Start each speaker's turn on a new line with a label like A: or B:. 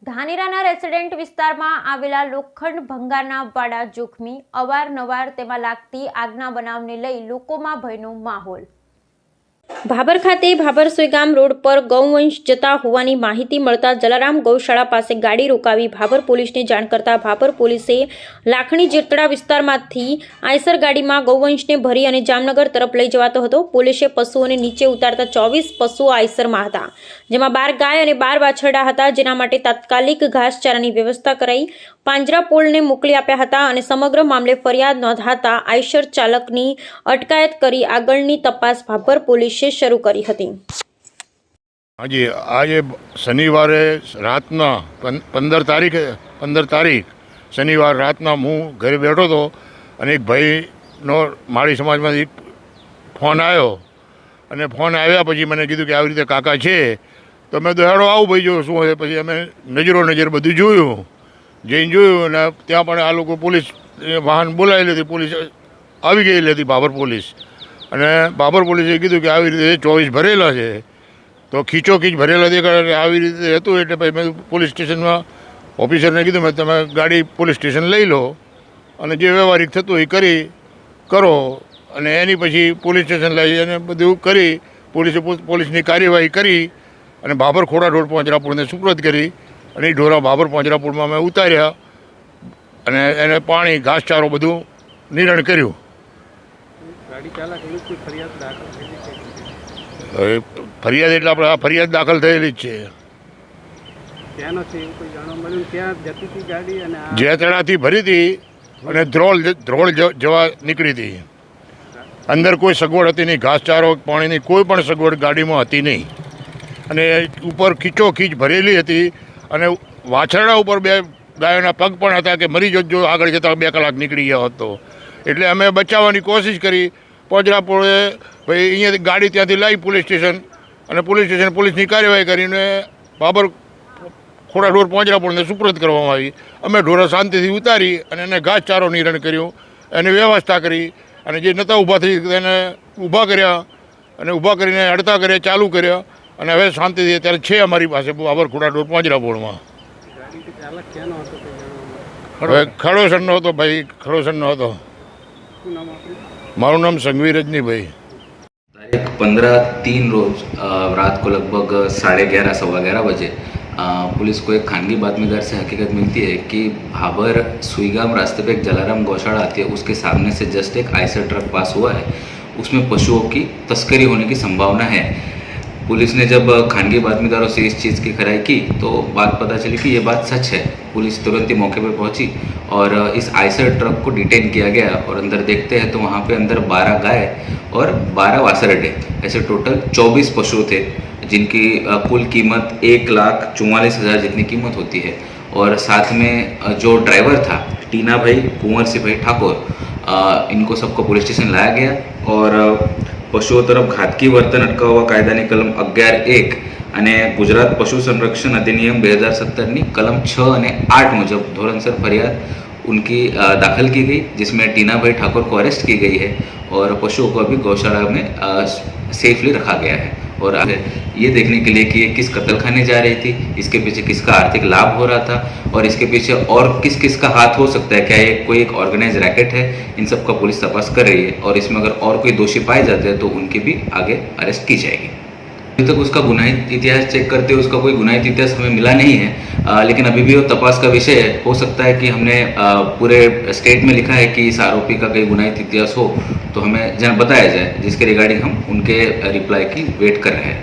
A: ધાનેરાના resident વિસ્તારમાં આવેલા લોખંડ ભંગારના વાડા જોખમી, અવારનવાર તેમાં લાગતી આગના બનાવને લઈ લોકોમાં ભયનો માહોલ। ભાભર ખાતે ભાભર સુઈગામ રોડ પર ગૌવંશ જતા હોવાની માહિતી મળતા જલારામ ગૌશાળા પાસે ગાડી રોકાવી ભાભર પોલીસને જાણ કરતા ભાભર પોલીસે લાખણી જેતડા વિસ્તારમાંથી આઈસર ગાડીમાં ગૌવંશને ભરી અને જામનગર તરફ લઈ જવાતો હતો। પોલીસે પશુઓને નીચે ઉતારતા 24 પશુઓ આઈસરમાં હતા, જેમાં 12 ગાય અને 12 વાછરડા હતા, જેના માટે તાત્કાલિક ઘાસચારાની વ્યવસ્થા કરાઈ પાંજરા પોળને મોકલી આપ્યા હતા અને સમગ્ર મામલે ફરિયાદ નોંધાતા આઈસર ચાલકની અટકાયત કરી આગળની તપાસ ભાભર પોલીસે શરૂ કરી હતી।
B: હાજી, આજે શનિવારે રાતના 15 તારીખ શનિવાર રાતના હું ઘરે બેઠો હતો અને એક ભાઈનો માળી સમાજમાંથી ફોન આવ્યો અને ફોન આવ્યા પછી મને કીધું કે આવી રીતે કાકા છે, તો મેં તો હેડો આવું ભાઈ જો શું છે। પછી અમે નજર બધું જોયું, જઈને જોયું અને ત્યાં પણ આ લોકો પોલીસ વાહન બોલાવેલી હતી, પોલીસ આવી ગયેલી હતી ભાભર પોલીસ, અને ભાભર પોલીસે કીધું કે આવી રીતે 24 ભરેલા છે, તો ખીચોખીચ ભરેલા દેખાડે આવી રીતે હતું। એટલે ભાઈ મેં પોલીસ સ્ટેશનમાં ઓફિસરને કીધું મેં તમે ગાડી પોલીસ સ્ટેશન લઈ લો અને જે વ્યવહારિક થતું એ કરો, અને એની પછી પોલીસ સ્ટેશન લઈ અને બધું કરી પોલીસની કાર્યવાહી કરી અને ભાભર ખોડા રોડ પાંજરાપોળને સુપ્રત કરી અને એ ઢોરા ભાભર પાંજરાપોળમાં અમે ઉતાર્યા અને એને પાણી ઘાસચારો બધું નિરણ કર્યું। ફરિયાદ એટલે આપણે આ ફરિયાદ દાખલ થયેલી જ છે। જેતડાથી ભરી હતી અને ધ્રોળ જવા નીકળી હતી। અંદર કોઈ સગવડ હતી નહીં, ઘાસચારો પાણીની કોઈ પણ સગવડ ગાડીમાં હતી નહીં, અને ઉપર ખીચોખીચ ભરેલી હતી અને વાછરડા ઉપર 2 ગાયોના પગ પણ હતા કે મરી જો આગળ જતાં 2 કલાક નીકળી ગયા હતો। એટલે અમે બચાવવાની કોશિશ કરી। પાંજરાપોળે ભાઈ અહીંયા ગાડી ત્યાંથી લાવી પોલીસ સ્ટેશન, અને પોલીસની કાર્યવાહી કરીને ભાભર ખોડા ઢોર પાંજરાપોળને સુપ્રત કરવામાં આવી। અમે ઢોરા શાંતિથી ઉતારી અને એને ઘાસચારો નિરણ કર્યું, એની વ્યવસ્થા કરી, અને જે નહોતા ઊભા થઈ એને ઊભા કર્યા અને ઊભા કરીને અડતા કર્યા, ચાલુ કર્યા, અને હવે શાંતિથી અત્યારે છે અમારી પાસે ભાભર ખોડા ઢોર પાંજરાપોળમાં। હવે ખડોસરનો હતો ભાઈ, ખડોસરનો હતો। મારું નાम संघवी रजनी भाई।
C: तारीख 15/3 रोज रात को लगभग 11:30 सवा 11 बजे पुलिस को एक खानगी बातमीदार से हकीकत मिलती है कि भाभर सुईगाम रास्ते पे एक जलाराम गौशाला आती है, उसके सामने से जस्ट एक आइसर ट्रक पास हुआ है, उसमें पशुओं की तस्करी होने की संभावना है। पुलिस ने जब खानगी बातमीदारों से इस चीज़ की खराई की तो बात पता चली कि ये बात सच है। पुलिस तुरंत ही मौके पर पहुंची और इस आइसर ट्रक को डिटेन किया गया और अंदर देखते हैं तो वहाँ पे अंदर 12 गाय और 12 वासरडे, ऐसे टोटल 24 पशु थे, जिनकी कुल कीमत 1,44,000 जितनी कीमत होती है। और साथ में जो ड्राइवर था टीना भाई कुंवर सिंह भाई ठाकुर, इनको सबको पुलिस स्टेशन लाया गया और पशुओं तरफ घातकी वर्तन अटका हुआ कायदाની કલમ 11(1) અને ગુજરાત પશુ સંરક્ષણ अधिनियम 2017ની કલમ 6 અને 8 मुजब धोरणसर फरियाद उनकी दाखिल की गई, जिसमें टीना भाई ठाकुर को अरेस्ट की गई है और पशुओं को अभी गौशाला में सेफली रखा गया है। और ये देखने के लिए कि ये किस कत्लखाने जा रही थी, इसके पीछे किसका आर्थिक लाभ हो रहा था और इसके पीछे और किस किस का हाथ हो सकता है, क्या ये कोई एक ऑर्गेनाइज रैकेट है, इन सब का पुलिस तपास कर रही है और इसमें अगर और कोई दोषी पाए जाते हैं तो उनकी भी आगे अरेस्ट की जाएगी। अभी तक उसका गुनाहित इतिहास चेक करते हुए उसका कोई गुनाहित इतिहास हमें मिला नहीं है, लेकिन अभी भी वो तपास का विषय है। हो सकता है कि हमने पूरे स्टेट में लिखा है कि इस आरोपी का कोई गुनाहित इतिहास हो तो हमें बताया जाए, जिसके रिगार्डिंग हम उनके रिप्लाई की वेट कर रहे हैं।